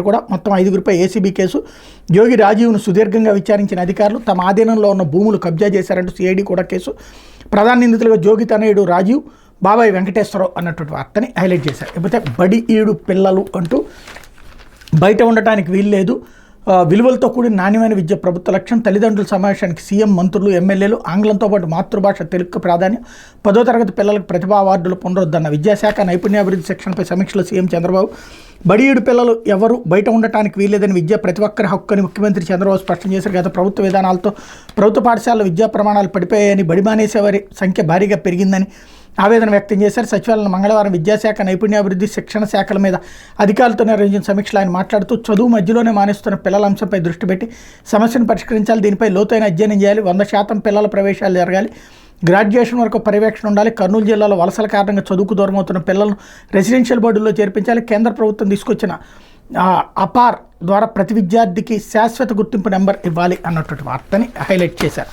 కూడా మొత్తం 5గురిపై ACB case. జోగి రాజీవ్ను సుదీర్ఘంగా విచారించిన అధికారులు తమ ఆధీనంలో ఉన్న భూములు కబ్జా చేశారంటూ సిఐడి కూడా కేసు. ప్రధాన నిందితులుగా జోగి తనయుడు రాజీవ్, బాబాయ్ వెంకటేశ్వరరావు అన్నటువంటి వార్తని హైలైట్ చేశారు. లేకపోతే బడి ఈడు పిల్లలు అంటూ బయట ఉండటానికి వీల్లేదు, విలువలతో కూడిన నాణ్యమైన విద్య ప్రభుత్వ లక్ష్యం. తల్లిదండ్రుల సమావేశానికి సీఎం, మంత్రులు, ఎమ్మెల్యేలు. ఆంగ్లంతో పాటు మాతృభాష తెలుగుకు ప్రాధాన్యం. 10వ తరగతి పిల్లలకు ప్రతిభా అవార్డులు పునరుద్ధరణ. విద్యాశాఖ నైపుణ్యాభివృద్ధి శిక్షణపై సమీక్షలో సీఎం చంద్రబాబు. బడియుడు పిల్లలు ఎవరు బయట ఉండటానికి వీల్లేదని విద్య ప్రతి ఒక్కరి హక్కు అని ముఖ్యమంత్రి చంద్రబాబు స్పష్టం చేశారు. గత ప్రభుత్వ విధానాలతో ప్రభుత్వ పాఠశాలలో విద్యా ప్రమాణాలు పడిపోయాయని, బడి మానేసేవారి సంఖ్య భారీగా పెరిగిందని ఆవేదన వ్యక్తం చేశారు. సచివాలయం మంగళవారం విద్యాశాఖ నైపుణ్యాభివృద్ధి శిక్షణ శాఖల మీద అధికారులతో నిర్వహించిన సమీక్షలో ఆయన మాట్లాడుతూ చదువు మధ్యలోనే మానేస్తున్న పిల్లల అంశంపై దృష్టి పెట్టి సమస్యను పరిష్కరించాలి. దీనిపై లోతైన అధ్యయనం చేయాలి. 100% పిల్లల ప్రవేశాలు జరగాలి. గ్రాడ్యుయేషన్ వరకు పర్యవేక్షణ ఉండాలి. కర్నూలు జిల్లాలో వలసల కారణంగా చదువుకు దూరమవుతున్న పిల్లలను రెసిడెన్షియల్ బోర్డుల్లో చేర్పించాలి. కేంద్ర ప్రభుత్వం తీసుకొచ్చిన అపార్ ద్వారా ప్రతి విద్యార్థికి శాశ్వత గుర్తింపు నెంబర్ ఇవ్వాలి అన్నటువంటి వార్తని హైలైట్ చేశారు.